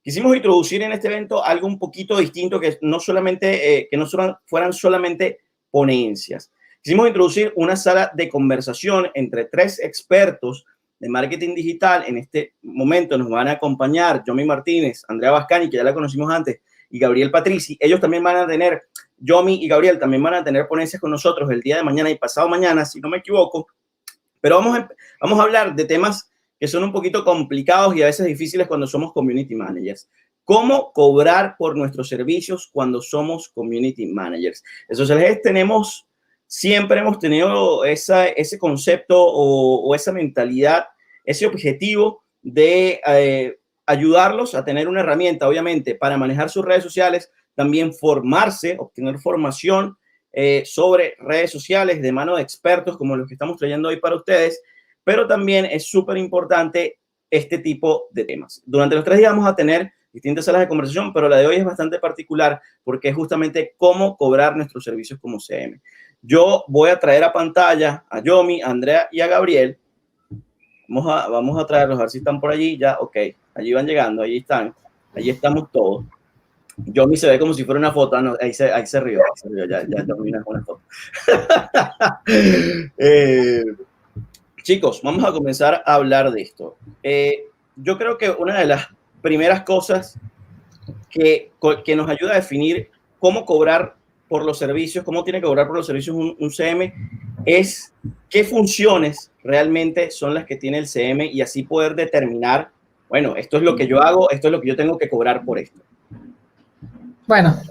quisimos introducir en este evento algo un poquito distinto, que no solamente, fueran solamente ponencias. Quisimos introducir una sala de conversación entre 3 expertos de marketing digital. En este momento nos van a acompañar Yomi Martínez, Andrea Bascani, que ya la conocimos antes, y Gabriel Patrici. Ellos también van a tener, Yomi y Gabriel también van a tener ponencias con nosotros el día de mañana y pasado mañana, si no me equivoco. Pero vamos a hablar de temas que son un poquito complicados y a veces difíciles cuando somos community managers. ¿Cómo cobrar por nuestros servicios cuando somos community managers? Entonces, siempre hemos tenido ese concepto o esa mentalidad, ese objetivo de ayudarlos a tener una herramienta, obviamente, para manejar sus redes sociales, también formarse, obtener formación sobre redes sociales de mano de expertos como los que estamos trayendo hoy para ustedes, pero también es súper importante este tipo de temas. Durante los 3 días vamos a tener distintas salas de conversación, pero la de hoy es bastante particular porque es justamente cómo cobrar nuestros servicios como CM. Yo voy a traer a pantalla a Yomi, a Andrea y a Gabriel. Vamos a traerlos, a ver si están por allí. Ya, ok, allí van llegando, allí están, allí estamos todos. Yomi se ve como si fuera una foto. No, ahí se rió, ya terminas con una foto. Chicos, vamos a comenzar a hablar de esto. Yo creo que una de las primeras cosas que nos ayuda a definir cómo cobrar por los servicios, cómo tiene que cobrar por los servicios un CM, es qué funciones realmente son las que tiene el CM y así poder determinar, bueno, esto es lo que yo hago, esto es lo que yo tengo que cobrar por esto. Bueno,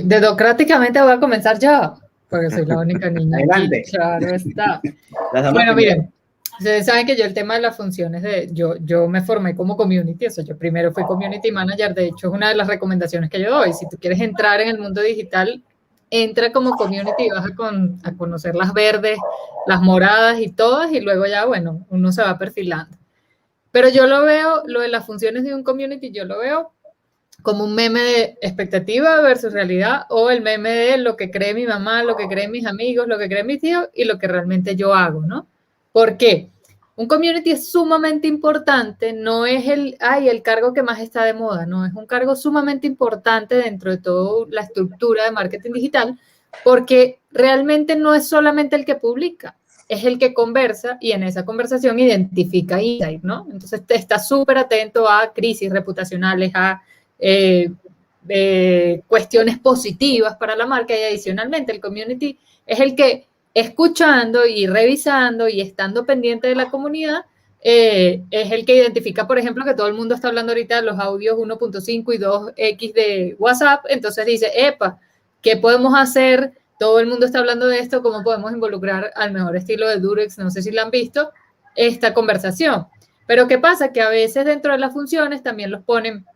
dedocráticamente voy a comenzar yo, porque soy la única niña. Adelante. Aquí, claro está. Bueno, miren, ustedes saben que yo el tema de las funciones yo me formé como community, yo primero fui community manager, de hecho es una de las recomendaciones que yo doy. Si tú quieres entrar en el mundo digital, entra como community y vas a conocer las verdes, las moradas y todas, y luego ya, bueno, uno se va perfilando. Pero yo lo veo, lo de las funciones de un community, yo lo veo como un meme de expectativa versus realidad, o el meme de lo que cree mi mamá, lo que creen mis amigos, lo que creen mis tíos y lo que realmente yo hago, ¿no? ¿Por qué? Un community es sumamente importante, no es el cargo que más está de moda, no, es un cargo sumamente importante dentro de toda la estructura de marketing digital, porque realmente no es solamente el que publica, es el que conversa y en esa conversación identifica insight, ¿no? Entonces está súper atento a crisis reputacionales, a cuestiones positivas para la marca, y adicionalmente el community es el que, escuchando y revisando y estando pendiente de la comunidad, es el que identifica, por ejemplo, que todo el mundo está hablando ahorita de los audios 1.5 y 2X de WhatsApp, entonces dice, epa, ¿qué podemos hacer? Todo el mundo está hablando de esto, ¿cómo podemos involucrar al mejor estilo de Durex? No sé si la han visto, esta conversación. Pero ¿qué pasa? Que a veces dentro de las funciones también los ponen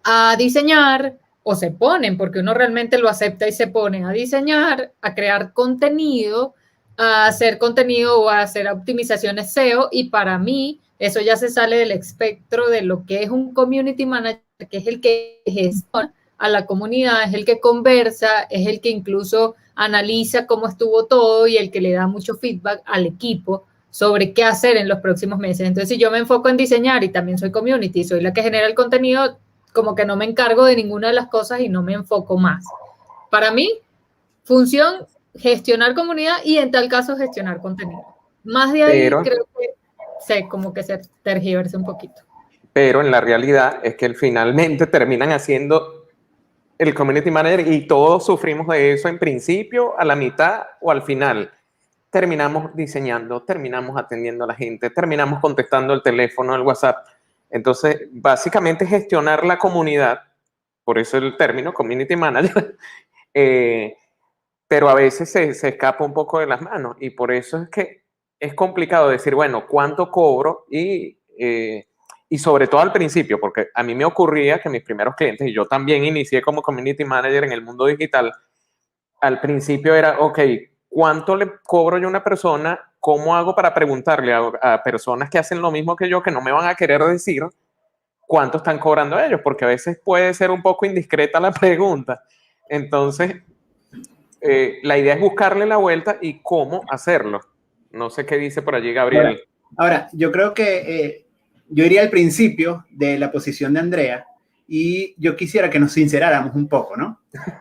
a diseñar, o se ponen, porque uno realmente lo acepta y se pone a diseñar, a crear contenido, a hacer contenido o a hacer optimizaciones SEO, y para mí eso ya se sale del espectro de lo que es un community manager, que es el que gestiona a la comunidad, es el que conversa, es el que incluso analiza cómo estuvo todo y el que le da mucho feedback al equipo sobre qué hacer en los próximos meses. Entonces, si yo me enfoco en diseñar y también soy community, soy la que genera el contenido, como que no me encargo de ninguna de las cosas y no me enfoco más. Para mí, función, gestionar comunidad y en tal caso gestionar contenido. Más de ahí creo que como que se tergiversa un poquito. Pero en la realidad es que finalmente terminan haciendo el community manager y todos sufrimos de eso en principio, a la mitad o al final. Terminamos diseñando, terminamos atendiendo a la gente, terminamos contestando el teléfono, el WhatsApp. Entonces, básicamente gestionar la comunidad, por eso el término community manager, pero a veces se escapa un poco de las manos y por eso es que es complicado decir, bueno, ¿cuánto cobro? Y sobre todo al principio, porque a mí me ocurría que mis primeros clientes, y yo también inicié como community manager en el mundo digital, al principio era, ok, ¿cuánto le cobro yo a una persona? ¿Cómo hago para preguntarle a personas que hacen lo mismo que yo, que no me van a querer decir cuánto están cobrando ellos? Porque a veces puede ser un poco indiscreta la pregunta. Entonces, la idea es buscarle la vuelta y cómo hacerlo. No sé qué dice por allí Gabriel. Ahora yo creo que yo iría al principio de la posición de Andrea, y yo quisiera que nos sinceráramos un poco, ¿no?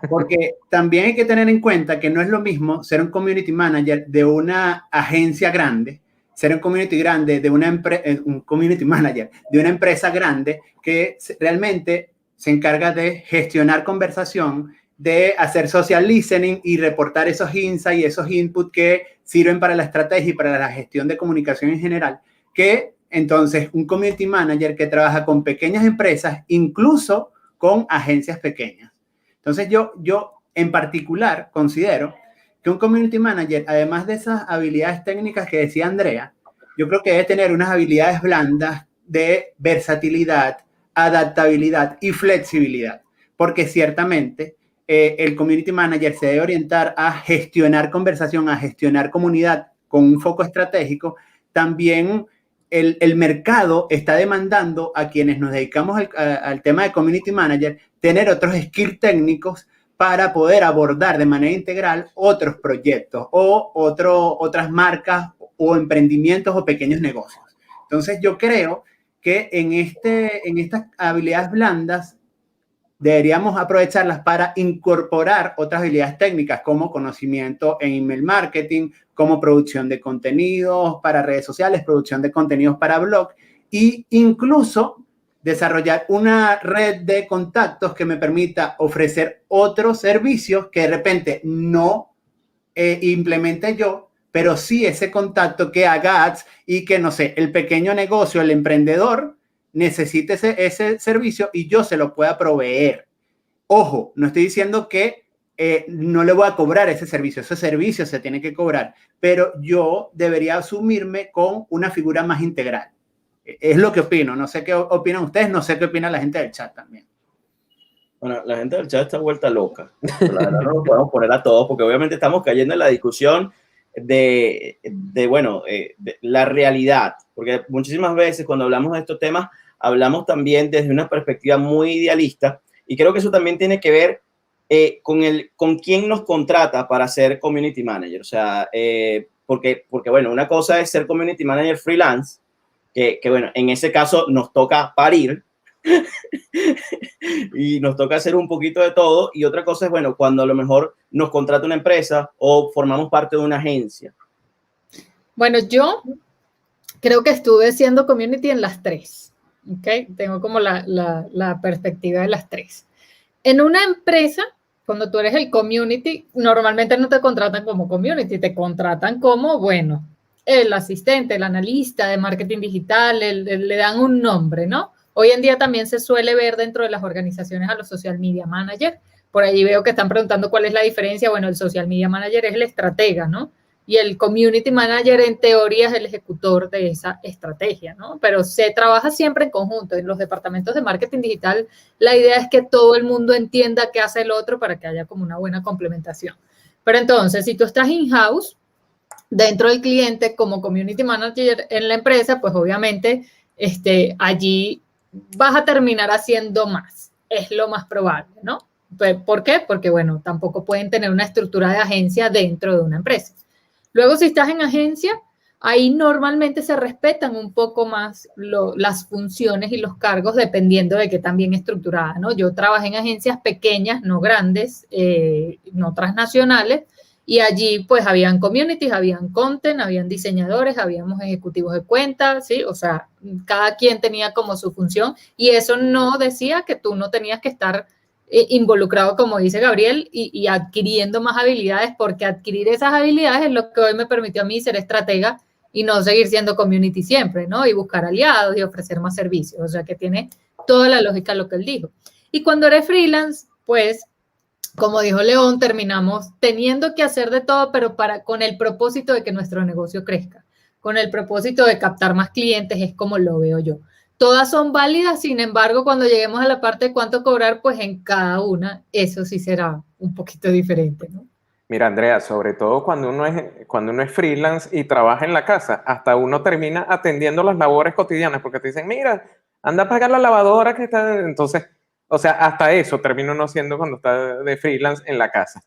Porque también hay que tener en cuenta que no es lo mismo ser un community manager de una agencia grande, ser un community grande de un community manager de una empresa grande que realmente se encarga de gestionar conversación, de hacer social listening y reportar esos insights y esos inputs que sirven para la estrategia y para la gestión de comunicación en general, que entonces un community manager que trabaja con pequeñas empresas, incluso con agencias pequeñas. Entonces yo en particular considero que un community manager, además de esas habilidades técnicas que decía Andrea, yo creo que debe tener unas habilidades blandas de versatilidad, adaptabilidad y flexibilidad, porque ciertamente el community manager se debe orientar a gestionar conversación, a gestionar comunidad con un foco estratégico. También el mercado está demandando a quienes nos dedicamos al tema de community manager tener otros skills técnicos para poder abordar de manera integral otros proyectos o otras marcas o emprendimientos o pequeños negocios. Entonces yo creo que en estas habilidades blandas deberíamos aprovecharlas para incorporar otras habilidades técnicas como conocimiento en email marketing, como producción de contenidos para redes sociales, producción de contenidos para blog e incluso desarrollar una red de contactos que me permita ofrecer otros servicios que de repente no implemente yo, pero sí ese contacto que haga ads y que, no sé, el pequeño negocio, el emprendedor necesite ese servicio y yo se lo pueda proveer. Ojo, no estoy diciendo que no le voy a cobrar ese servicio se tiene que cobrar, pero yo debería asumirme con una figura más integral. Es lo que opino, no sé qué opinan ustedes, no sé qué opina la gente del chat también. Bueno, la gente del chat está vuelta loca. La verdad no lo podemos poner a todos porque obviamente estamos cayendo en la discusión de la realidad, porque muchísimas veces cuando hablamos de estos temas hablamos también desde una perspectiva muy idealista y creo que eso también tiene que ver con quién nos contrata para ser community manager. O sea, porque bueno, una cosa es ser community manager freelance, que bueno, en ese caso nos toca parir y nos toca hacer un poquito de todo, y otra cosa es, bueno, cuando a lo mejor nos contrata una empresa o formamos parte de una agencia. Bueno, yo creo que estuve siendo community en las tres, ¿ok? Tengo como la perspectiva de las tres. En una empresa, cuando tú eres el community, normalmente no te contratan como community, te contratan como, bueno, el asistente, el analista de marketing digital, le dan un nombre, ¿no? Hoy en día también se suele ver dentro de las organizaciones a los social media manager. Por ahí veo que están preguntando cuál es la diferencia. Bueno, el social media manager es el estratega, ¿no? Y el community manager en teoría es el ejecutor de esa estrategia, ¿no? Pero se trabaja siempre en conjunto. En los departamentos de marketing digital, la idea es que todo el mundo entienda qué hace el otro para que haya como una buena complementación. Pero entonces, si tú estás in-house, dentro del cliente como community manager en la empresa, pues obviamente allí vas a terminar haciendo más. Es lo más probable, ¿no? ¿Por qué? Porque, bueno, tampoco pueden tener una estructura de agencia dentro de una empresa. Luego, si estás en agencia, ahí normalmente se respetan un poco más las funciones y los cargos dependiendo de qué tan bien estructurada, ¿no? Yo trabajé en agencias pequeñas, no grandes, no transnacionales, y allí pues habían communities, habían content, habían diseñadores, habíamos ejecutivos de cuentas, ¿sí? O sea, cada quien tenía como su función y eso no decía que tú no tenías que estar involucrado, como dice Gabriel, y adquiriendo más habilidades, porque adquirir esas habilidades es lo que hoy me permitió a mí ser estratega y no seguir siendo community siempre, ¿no? Y buscar aliados y ofrecer más servicios. O sea, que tiene toda la lógica lo que él dijo. Y cuando eres freelance, pues, como dijo León, terminamos teniendo que hacer de todo, pero con el propósito de que nuestro negocio crezca, con el propósito de captar más clientes, es como lo veo yo. Todas son válidas, sin embargo, cuando lleguemos a la parte de cuánto cobrar, pues en cada una, eso sí será un poquito diferente, ¿no? Mira, Andrea, sobre todo cuando uno es freelance y trabaja en la casa, hasta uno termina atendiendo las labores cotidianas, porque te dicen, mira, anda a pagar la lavadora que está... Entonces, o sea, hasta eso termina uno siendo cuando está de freelance en la casa.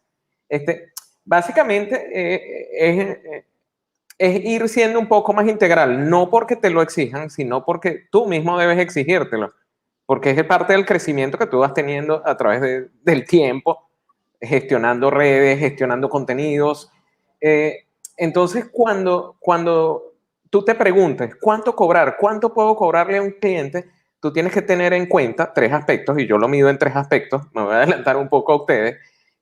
Básicamente, es ir siendo un poco más integral, no porque te lo exijan, sino porque tú mismo debes exigírtelo. porque es parte del crecimiento que tú vas teniendo a través del tiempo, gestionando redes, gestionando contenidos. Entonces, cuando tú te preguntes cuánto cobrar, cuánto puedo cobrarle a un cliente, tú tienes que tener en cuenta 3 aspectos, y yo lo mido en 3 aspectos, me voy a adelantar un poco a ustedes,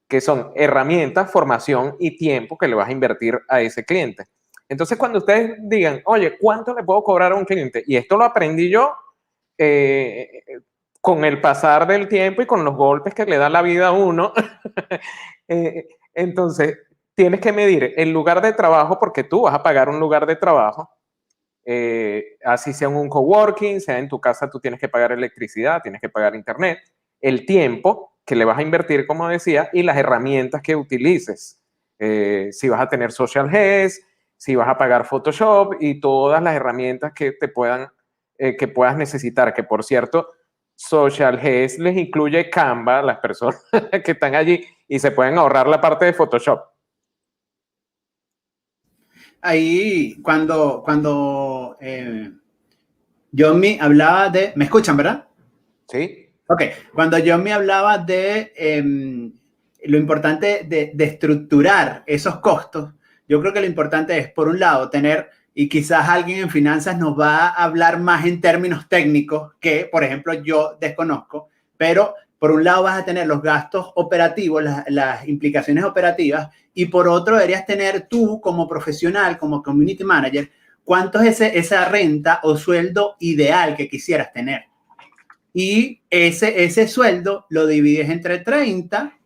que son herramientas, formación y tiempo que le vas a invertir a ese cliente. Entonces, cuando ustedes digan, oye, ¿cuánto le puedo cobrar a un cliente? Y esto lo aprendí yo con el pasar del tiempo y con los golpes que le da la vida a uno. Entonces, tienes que medir el lugar de trabajo, porque tú vas a pagar un lugar de trabajo. Así sea en un coworking, sea en tu casa, tú tienes que pagar electricidad, tienes que pagar internet, el tiempo que le vas a invertir, como decía, y las herramientas que utilices. Si vas a tener Social Guest, si vas a pagar Photoshop y todas las herramientas que te puedas necesitar, que por cierto, Social Guest les incluye Canva, las personas que están allí, y se pueden ahorrar la parte de Photoshop. Ahí, cuando Yomi hablaba de... ¿Me escuchan, verdad? Sí. Ok, cuando Yomi hablaba de lo importante de estructurar esos costos, yo creo que lo importante es, por un lado, tener, y quizás alguien en finanzas nos va a hablar más en términos técnicos que, por ejemplo, yo desconozco, pero por un lado vas a tener los gastos operativos, las implicaciones operativas, y por otro deberías tener tú como profesional, como community manager, cuánto es esa renta o sueldo ideal que quisieras tener. Y ese sueldo lo divides entre 30,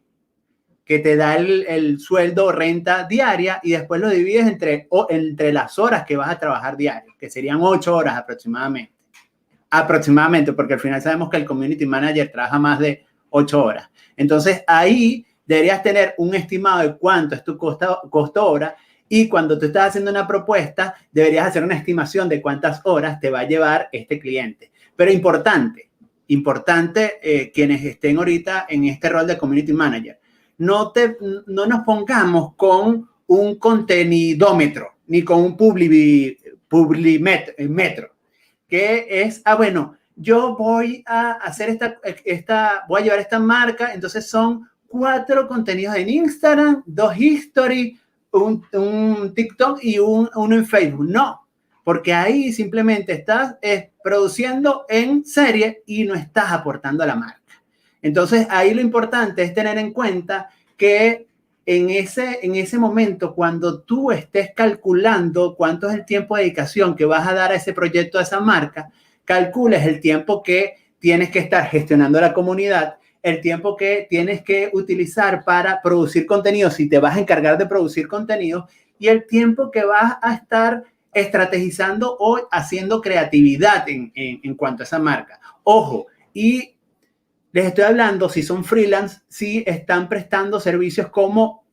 que te da el sueldo o renta diaria, y después lo divides entre las horas que vas a trabajar diario, que serían 8 horas aproximadamente. Aproximadamente, porque al final sabemos que el community manager trabaja más de 8 horas. Entonces, ahí deberías tener un estimado de cuánto es tu costo hora, y cuando tú estás haciendo una propuesta, deberías hacer una estimación de cuántas horas te va a llevar este cliente. Pero importante, quienes estén ahorita en este rol de community manager, no nos pongamos con un contenidómetro, ni con un publimetro, que es, bueno, yo voy a hacer voy a llevar esta marca, entonces son 4 contenidos en Instagram, 2 history, un TikTok y uno en Facebook. No, porque ahí simplemente estás produciendo en serie y no estás aportando a la marca. Entonces, ahí lo importante es tener en cuenta que en ese momento, cuando tú estés calculando cuánto es el tiempo de dedicación que vas a dar a ese proyecto, a esa marca, calcules el tiempo que tienes que estar gestionando la comunidad, el tiempo que tienes que utilizar para producir contenido, si te vas a encargar de producir contenido, y el tiempo que vas a estar estrategizando o haciendo creatividad en cuanto a esa marca. Ojo, y les estoy hablando, si son freelance, si están prestando servicios como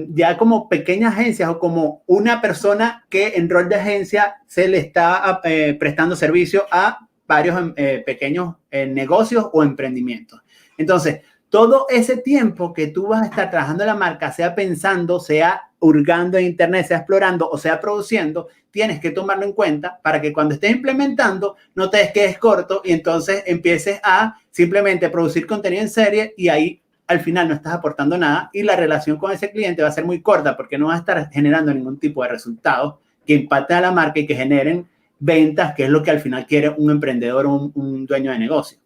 ya como pequeñas agencias o como una persona que en rol de agencia se le está prestando servicio a varios pequeños negocios o emprendimientos. Entonces, todo ese tiempo que tú vas a estar trabajando en la marca, sea pensando, sea hurgando en internet, sea explorando o sea produciendo, tienes que tomarlo en cuenta para que cuando estés implementando no te quedes corto y entonces empieces a simplemente producir contenido en serie, y ahí al final no estás aportando nada y la relación con ese cliente va a ser muy corta porque no vas a estar generando ningún tipo de resultados que impacten a la marca y que generen ventas, que es lo que al final quiere un emprendedor o un dueño de negocio.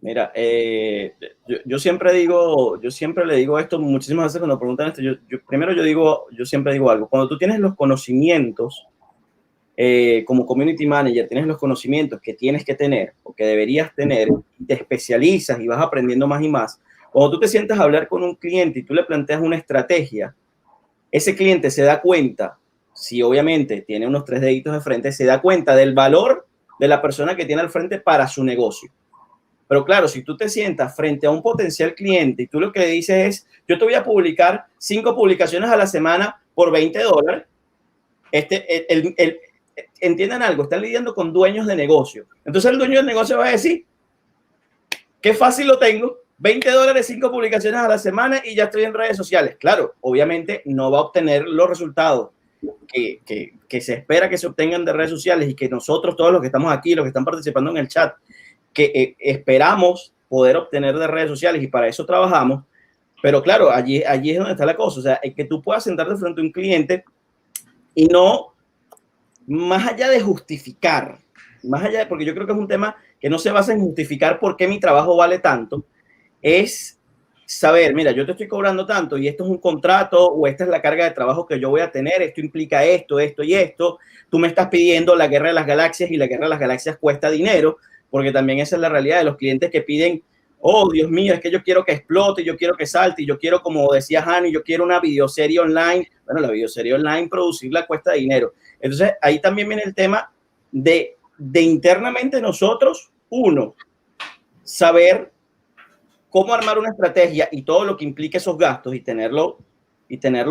Mira, yo siempre le digo esto muchísimas veces cuando preguntan esto. Yo siempre digo algo. Cuando tú tienes los conocimientos, como community manager, tienes los conocimientos que tienes que tener o que deberías tener, te especializas y vas aprendiendo más y más. Cuando tú te sientas a hablar con un cliente y tú le planteas una estrategia, ese cliente se da cuenta, si obviamente tiene unos 3 deditos de frente, se da cuenta del valor de la persona que tiene al frente para su negocio. Pero claro, si tú te sientas frente a un potencial cliente y tú lo que le dices es, yo te voy a publicar 5 publicaciones a la semana por $20, entiendan algo, están lidiando con dueños de negocio. Entonces el dueño de negocio va a decir, qué fácil lo tengo, $20, 5 publicaciones a la semana y ya estoy en redes sociales. Claro, obviamente no va a obtener los resultados que se espera que se obtengan de redes sociales y que nosotros, todos los que estamos aquí, los que están participando en el chat, que esperamos poder obtener de redes sociales y para eso trabajamos. Pero claro, allí es donde está la cosa. O sea, es que tú puedas sentarte frente a un cliente y no, más allá de justificar, porque yo creo que es un tema que no se basa en justificar por qué mi trabajo vale tanto, es saber, mira, yo te estoy cobrando tanto y esto es un contrato o esta es la carga de trabajo que yo voy a tener, esto implica esto, esto y esto, tú me estás pidiendo la guerra de las galaxias y la guerra de las galaxias cuesta dinero, porque también esa es la realidad de los clientes que piden, oh, Dios mío, es que yo quiero que explote, yo quiero que salte, y yo quiero, como decía Hani, yo quiero una videoserie online. Bueno, la videoserie online, producirla cuesta dinero. Entonces, ahí también viene el tema de internamente nosotros, uno, saber cómo armar una estrategia y todo lo que implique esos gastos y tenerlo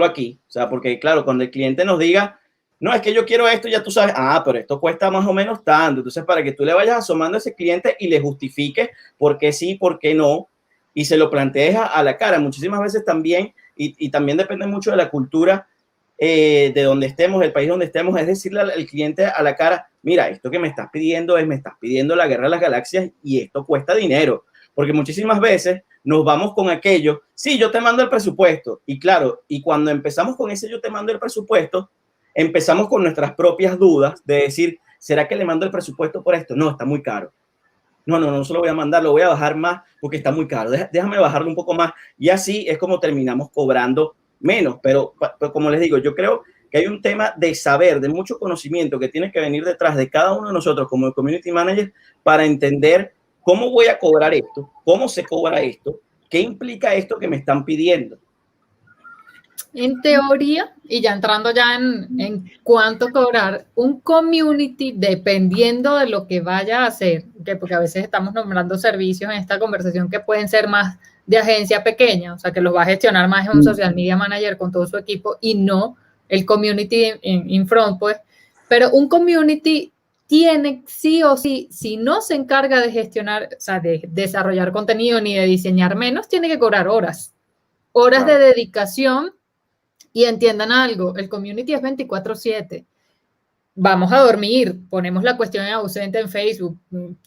aquí. O sea, porque claro, cuando el cliente nos diga, no, es que yo quiero esto, ya tú sabes, pero esto cuesta más o menos tanto. Entonces, para que tú le vayas asomando a ese cliente y le justifiques por qué sí, por qué no, y se lo plantees a la cara. Muchísimas veces también, y también depende mucho de la cultura de donde estemos, del país donde estemos, es decirle al cliente a la cara, mira, esto que me estás pidiendo la guerra de las galaxias y esto cuesta dinero. Porque muchísimas veces nos vamos con aquello, sí, yo te mando el presupuesto. Y claro, y cuando empezamos con ese yo te mando el presupuesto, empezamos con nuestras propias dudas de decir, ¿será que le mando el presupuesto por esto? No, está muy caro. No se lo voy a mandar, lo voy a bajar más porque está muy caro. Déjame bajarlo un poco más. Y así es como terminamos cobrando menos. Pero como les digo, yo creo que hay un tema de saber, de mucho conocimiento que tiene que venir detrás de cada uno de nosotros como community manager para entender cómo voy a cobrar esto, cómo se cobra esto, qué implica esto que me están pidiendo. En teoría, y ya entrando ya en cuánto cobrar, un community, dependiendo de lo que vaya a hacer, porque a veces estamos nombrando servicios en esta conversación que pueden ser más de agencia pequeña, o sea, que los va a gestionar más un social media manager con todo su equipo y no el community in front, pues. Pero un community tiene sí o sí, si no se encarga de gestionar, o sea, de desarrollar contenido ni de diseñar menos, tiene que cobrar horas claro. De dedicación. Y entiendan algo, el community es 24/7. Vamos a dormir, ponemos la cuestión en ausente en Facebook,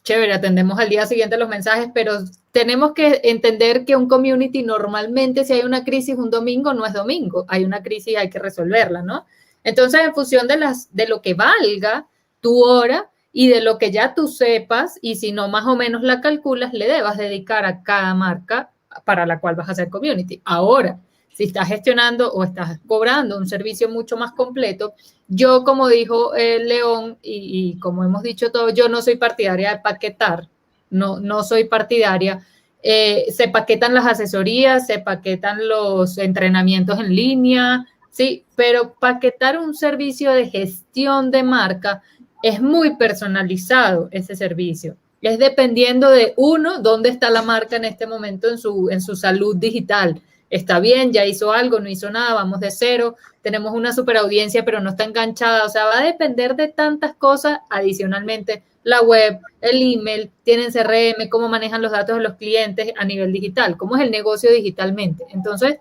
chévere, atendemos al día siguiente los mensajes, pero tenemos que entender que un community normalmente, si hay una crisis un domingo, no es domingo, hay una crisis, hay que resolverla, ¿no? Entonces, en función de lo que valga tu hora y de lo que ya tú sepas, y si no más o menos la calculas, le debas dedicar a cada marca para la cual vas a hacer community. Ahora, si estás gestionando o estás cobrando un servicio mucho más completo, yo, como dijo León, y como hemos dicho todos, yo no soy partidaria de paquetar, no soy partidaria. Se paquetan las asesorías, se paquetan los entrenamientos en línea, sí, pero paquetar un servicio de gestión de marca es muy personalizado ese servicio. Es dependiendo de uno, dónde está la marca en este momento en su salud digital. Está bien, ya hizo algo, no hizo nada, vamos de cero, tenemos una super audiencia, pero no está enganchada. O sea, va a depender de tantas cosas. Adicionalmente, la web, el email, tienen CRM, cómo manejan los datos de los clientes a nivel digital, cómo es el negocio digitalmente. Entonces,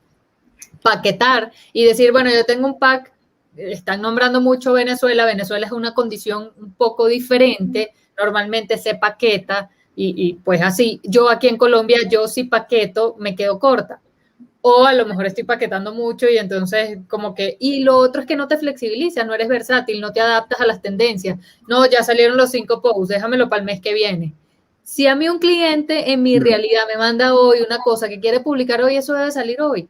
paquetar y decir, bueno, yo tengo un pack, están nombrando mucho Venezuela es una condición un poco diferente, normalmente se paqueta y pues así, yo aquí en Colombia, yo si paqueto, me quedo corta. O a lo mejor estoy paquetando mucho y entonces como que, y lo otro es que no te flexibilizas, no eres versátil, no te adaptas a las tendencias. No, ya salieron los 5 posts, déjamelo para el mes que viene. Si a mí un cliente en mi realidad me manda hoy una cosa que quiere publicar hoy, eso debe salir hoy.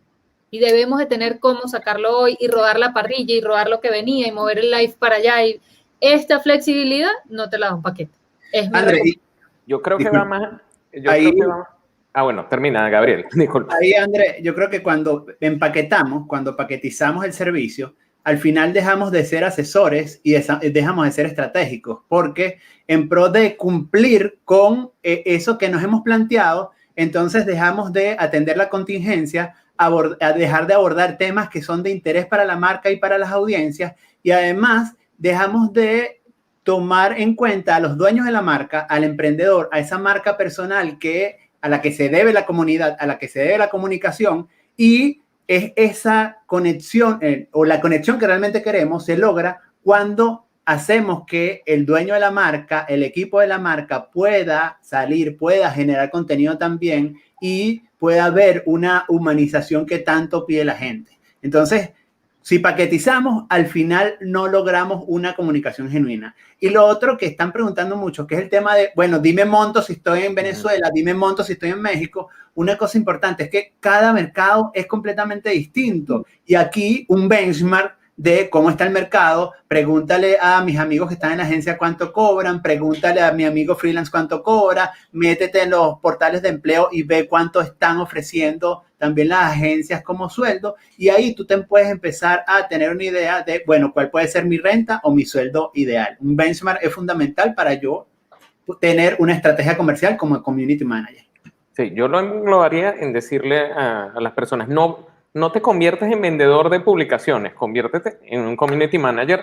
Y debemos de tener cómo sacarlo hoy y rodar la parrilla y rodar lo que venía y mover el live para allá. Y esta flexibilidad no te la da un paquete. André, yo creo que va más... bueno, termina, Gabriel. Disculpa. Ahí, André, yo creo que cuando empaquetamos, cuando paquetizamos el servicio, al final dejamos de ser asesores y dejamos de ser estratégicos, porque en pro de cumplir con eso que nos hemos planteado, entonces dejamos de atender la contingencia, a dejar de abordar temas que son de interés para la marca y para las audiencias, y además dejamos de tomar en cuenta a los dueños de la marca, al emprendedor, a esa marca personal a la que se debe la comunidad, a la que se debe la comunicación, y es esa conexión o la conexión que realmente queremos se logra cuando hacemos que el dueño de la marca, el equipo de la marca pueda salir, pueda generar contenido también y pueda haber una humanización que tanto pide la gente. Entonces, si paquetizamos, al final no logramos una comunicación genuina. Y lo otro que están preguntando mucho, que es el tema de, bueno, dime monto si estoy en Venezuela, dime monto si estoy en México. Una cosa importante es que cada mercado es completamente distinto. Y aquí un benchmark de cómo está el mercado, pregúntale a mis amigos que están en la agencia cuánto cobran, pregúntale a mi amigo freelance cuánto cobra, métete en los portales de empleo y ve cuánto están ofreciendo también las agencias como sueldo, y ahí tú te puedes empezar a tener una idea de, bueno, cuál puede ser mi renta o mi sueldo ideal. Un benchmark es fundamental para yo tener una estrategia comercial como community manager. Sí, yo lo englobaría en decirle a las personas, no te conviertes en vendedor de publicaciones, conviértete en un community manager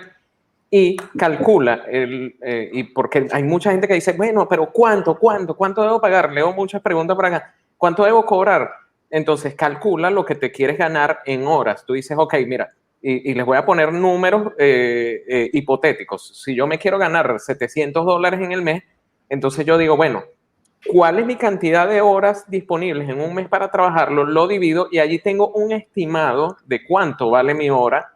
y calcula, y porque hay mucha gente que dice, bueno, pero ¿cuánto debo pagar? Leo muchas preguntas por acá, ¿cuánto debo cobrar? Entonces calcula lo que te quieres ganar en horas. Tú dices, ok, mira, y les voy a poner números hipotéticos. Si yo me quiero ganar $700 en el mes, entonces yo digo, bueno, ¿cuál es mi cantidad de horas disponibles en un mes para trabajarlo? Lo divido y allí tengo un estimado de cuánto vale mi hora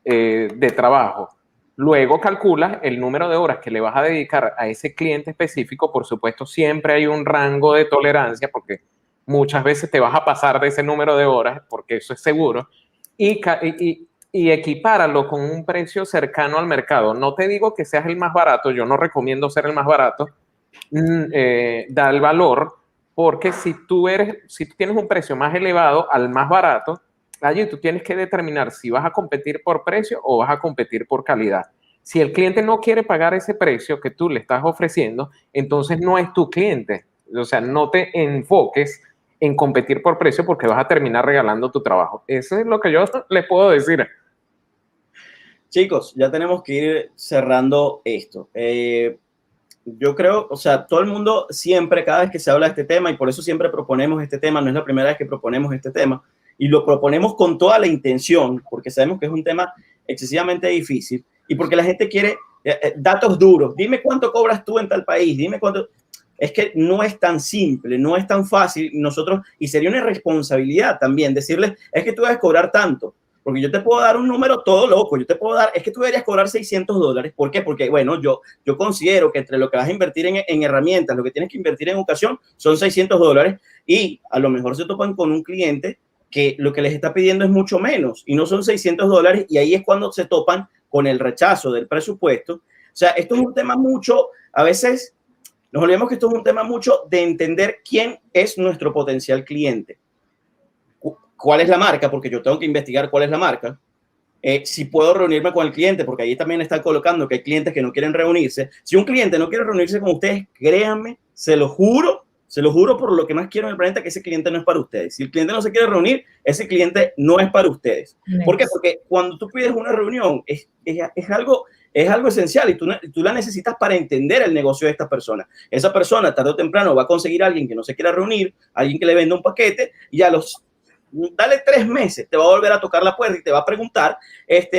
de trabajo. Luego calculas el número de horas que le vas a dedicar a ese cliente específico. Por supuesto, siempre hay un rango de tolerancia porque muchas veces te vas a pasar de ese número de horas, porque eso es seguro, y equipáralo con un precio cercano al mercado. No te digo que seas el más barato, yo no recomiendo ser el más barato, da el valor, porque si tú tienes un precio más elevado al más barato, allí tú tienes que determinar si vas a competir por precio o vas a competir por calidad. Si el cliente no quiere pagar ese precio que tú le estás ofreciendo, entonces no es tu cliente. O sea, no te enfoques en competir por precio porque vas a terminar regalando tu trabajo. Eso es lo que yo les puedo decir. Chicos, ya tenemos que ir cerrando esto. Yo creo, o sea, todo el mundo siempre, cada vez que se habla de este tema, y por eso siempre proponemos este tema, no es la primera vez que proponemos este tema, y lo proponemos con toda la intención, porque sabemos que es un tema excesivamente difícil, y porque la gente quiere datos duros. Dime cuánto cobras tú en tal país, dime cuánto. Es que no es tan simple, no es tan fácil nosotros, y sería una irresponsabilidad también decirles, es que tú debes cobrar tanto, porque yo te puedo dar un número todo loco, yo te puedo dar, es que tú deberías cobrar $600. ¿Por qué? Porque, bueno, yo considero que entre lo que vas a invertir en herramientas, lo que tienes que invertir en educación, son $600, y a lo mejor se topan con un cliente que lo que les está pidiendo es mucho menos, y no son $600, y ahí es cuando se topan con el rechazo del presupuesto. O sea, esto es un tema mucho, a veces nos olvidamos que esto es un tema mucho de entender quién es nuestro potencial cliente. ¿Cuál es la marca? Porque yo tengo que investigar cuál es la marca. Si puedo reunirme con el cliente, porque ahí también están colocando que hay clientes que no quieren reunirse. Si un cliente no quiere reunirse con ustedes, créanme, se lo juro por lo que más quiero en el planeta, que ese cliente no es para ustedes. Si el cliente no se quiere reunir, ese cliente no es para ustedes. ¿Por qué? Porque cuando tú pides una reunión, es algo esencial, y tú la necesitas para entender el negocio de esta persona. Esa persona tarde o temprano va a conseguir a alguien que no se quiera reunir, alguien que le venda un paquete, y dale 3 meses, te va a volver a tocar la puerta y te va a preguntar,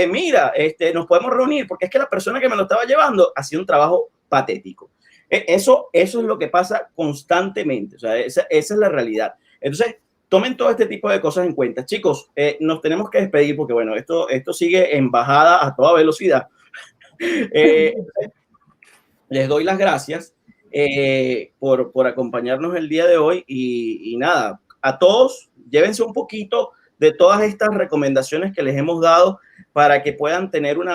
mira, nos podemos reunir, porque es que la persona que me lo estaba llevando hacía un trabajo patético. Eso es lo que pasa constantemente, o sea, esa es la realidad. Entonces, tomen todo este tipo de cosas en cuenta. Chicos, nos tenemos que despedir porque, bueno, esto sigue en bajada a toda velocidad. Les doy las gracias por acompañarnos el día de hoy, y nada, a todos, llévense un poquito de todas estas recomendaciones que les hemos dado para que puedan tener un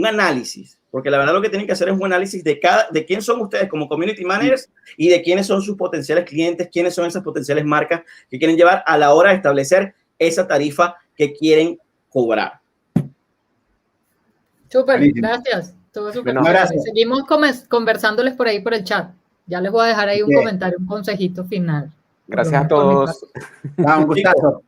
análisis, porque la verdad lo que tienen que hacer es un análisis de quién son ustedes como community managers y de quiénes son sus potenciales clientes, quiénes son esas potenciales marcas que quieren llevar a la hora de establecer esa tarifa que quieren cobrar. Súper, gracias. Todo súper. No, gracias. Seguimos conversándoles por ahí por el chat. Ya les voy a dejar ahí un comentario, un consejito final. Gracias a todos. Un gustazo.